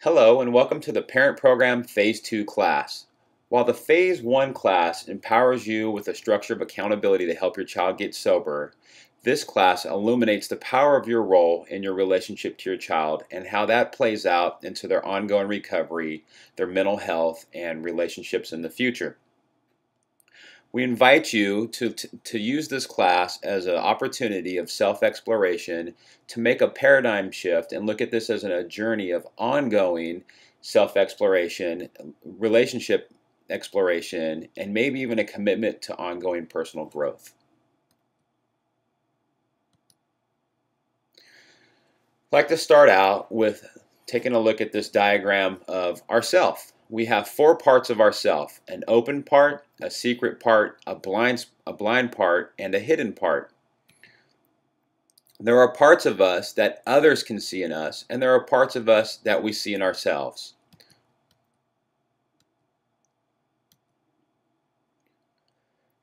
Hello and welcome to the Parent Program Phase 2 class. While the Phase 1 class empowers you with a structure of accountability to help your child get sober, this class illuminates the power of your role in your relationship to your child and how that plays out into their ongoing recovery, their mental health, and relationships in the future. We invite you to use this class as an opportunity of self-exploration to make a paradigm shift and look at this as a journey of ongoing self-exploration, relationship exploration, and maybe even a commitment to ongoing personal growth. I'd like to start out with taking a look at this diagram of ourself. We have four parts of ourself: an open part, a secret part, a blind part, and a hidden part. There are parts of us that others can see in us, and there are parts of us that we see in ourselves.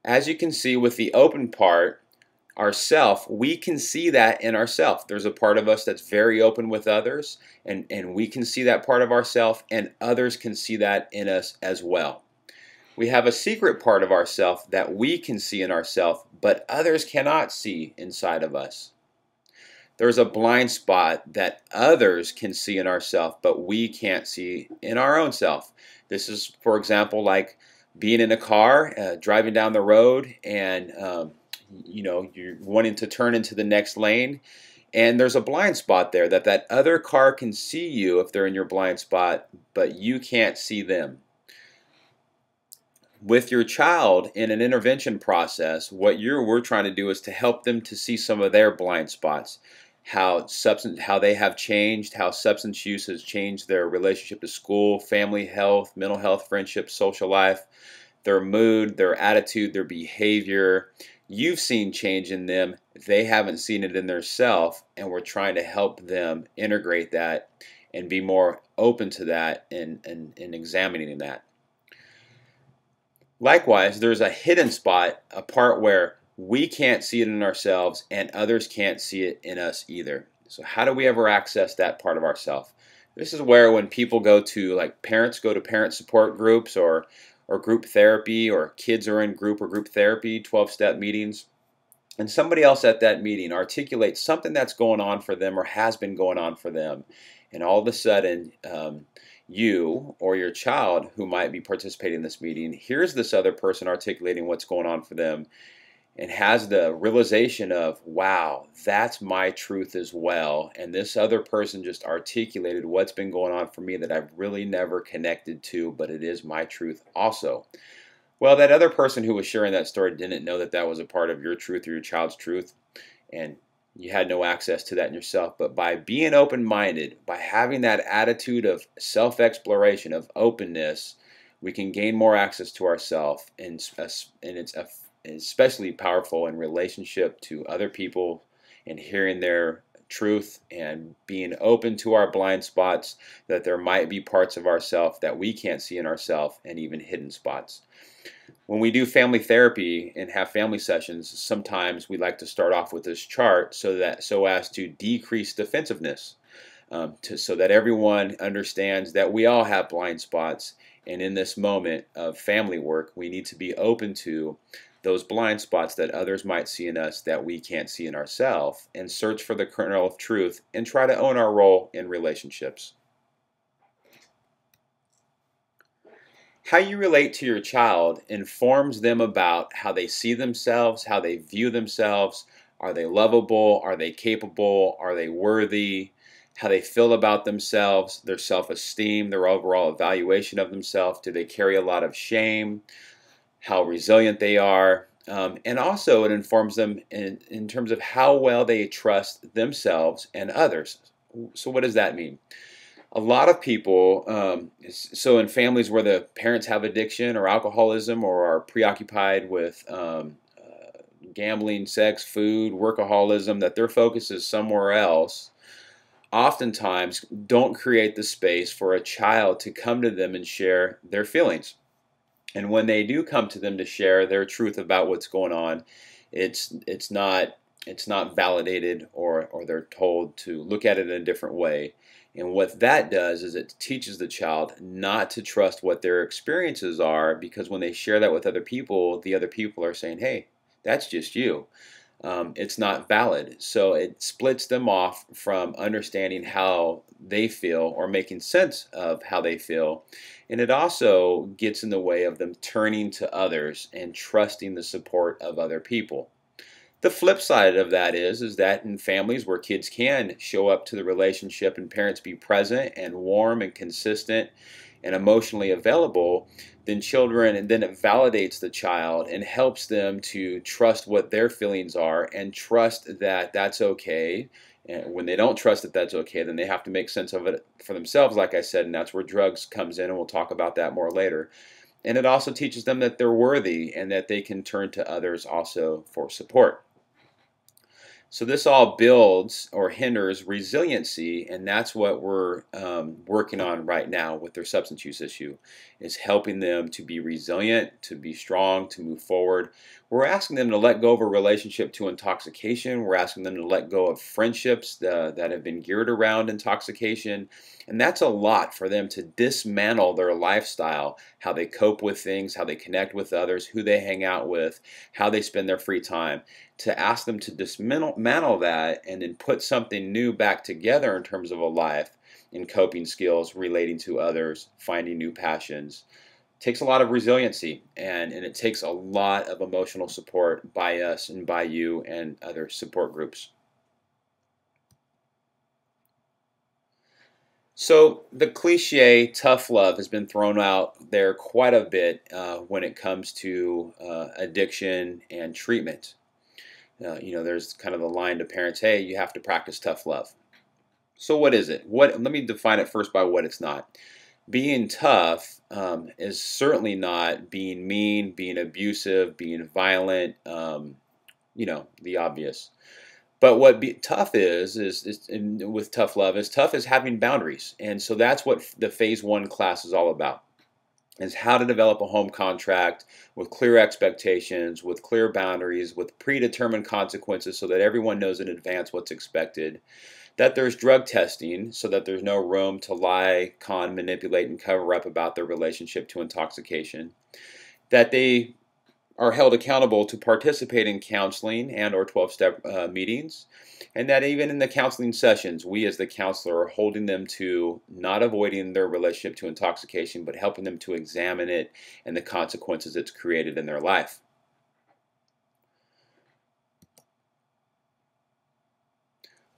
As you can see with the open part, ourself, we can see that in ourself. There's a part of us that's very open with others, and we can see that part of ourself, and others can see that in us as well. We have a secret part of ourself that we can see in ourself, but others cannot see inside of us. There's a blind spot that others can see in ourself, but we can't see in our own self. This is, for example, like being in a car, driving down the road, and you're wanting to turn into the next lane, and there's a blind spot there that other car can see you if they're in your blind spot, but you can't see them. With your child in an intervention process, what we're trying to do is to help them to see some of their blind spots, how they have changed, how substance use has changed their relationship to school, family health, mental health, friendship, social life, their mood, their attitude, their behavior. You've seen change in them, they haven't seen it in themselves, and we're trying to help them integrate that and be more open to that and examining that. Likewise, there's a hidden spot, a part where we can't see it in ourselves and others can't see it in us either. So how do we ever access that part of ourselves? This is where when people go to, like parents go to parent support groups or group therapy, or kids are in group or group therapy, 12-step meetings, and somebody else at that meeting articulates something that's going on for them or has been going on for them, and all of a sudden you or your child who might be participating in this meeting hears this other person articulating what's going on for them and has the realization of, wow, that's my truth as well, and this other person just articulated what's been going on for me that I've really never connected to, but it is my truth also. Well, that other person who was sharing that story didn't know that that was a part of your truth or your child's truth, and you had no access to that in yourself. But by being open-minded, by having that attitude of self-exploration, of openness, we can gain more access to ourselves, and it's especially powerful in relationship to other people and hearing their truth and being open to our blind spots, that there might be parts of ourselves that we can't see in ourselves, and even hidden spots. When we do family therapy and have family sessions, sometimes we like to start off with this chart so as to decrease defensiveness, so that everyone understands that we all have blind spots, and in this moment of family work, we need to be open to those blind spots that others might see in us that we can't see in ourselves, and search for the kernel of truth and try to own our role in relationships. How you relate to your child informs them about how they see themselves, how they view themselves. Are they lovable? Are they capable? Are they worthy? How they feel about themselves, their self-esteem, their overall evaluation of themselves. Do they carry a lot of shame? How resilient they are. And also it informs them in terms of how well they trust themselves and others. So what does that mean? A lot of people, so in families where the parents have addiction or alcoholism or are preoccupied with gambling, sex, food, workaholism, that their focus is somewhere else, oftentimes don't create the space for a child to come to them and share their feelings. And when they do come to them to share their truth about what's going on, it's not it's not validated, or they're told to look at it in a different way. And what that does is it teaches the child not to trust what their experiences are, because when they share that with other people, the other people are saying, hey, that's just you. It's not valid. So it splits them off from understanding how they feel or making sense of how they feel. And it also gets in the way of them turning to others and trusting the support of other people. The flip side of that is that in families where kids can show up to the relationship and parents be present and warm and consistent and emotionally available, then it validates the child and helps them to trust what their feelings are and trust that that's okay. And when they don't trust that that's okay, then they have to make sense of it for themselves, like I said, and that's where drugs comes in, and we'll talk about that more later. And it also teaches them that they're worthy and that they can turn to others also for support. So this all builds or hinders resiliency, and that's what we're working on right now with their substance use issue, is helping them to be resilient, to be strong, to move forward. We're asking them to let go of a relationship to intoxication. We're asking them to let go of friendships that have been geared around intoxication. And that's a lot for them to dismantle their lifestyle, how they cope with things, how they connect with others, who they hang out with, how they spend their free time. To ask them to dismantle that and then put something new back together in terms of a life in coping skills, relating to others, finding new passions, takes a lot of resiliency, and it takes a lot of emotional support by us and by you and other support groups. So the cliche tough love has been thrown out there quite a bit when it comes to addiction and treatment. There's kind of the line to parents, hey, you have to practice tough love. So what is it? Let me define it first by what it's not. Being tough is certainly not being mean, being abusive, being violent, the obvious. But tough with tough love, is tough is having boundaries. And so that's what the phase 1 class is all about, is how to develop a home contract with clear expectations, with clear boundaries, with predetermined consequences, so that everyone knows in advance what's expected. That there's drug testing, so that there's no room to lie, con, manipulate, and cover up about their relationship to intoxication. That they are held accountable to participate in counseling and or 12-step meetings, and that even in the counseling sessions, we as the counselor are holding them to not avoiding their relationship to intoxication, but helping them to examine it and the consequences it's created in their life.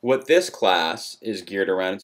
What this class is geared around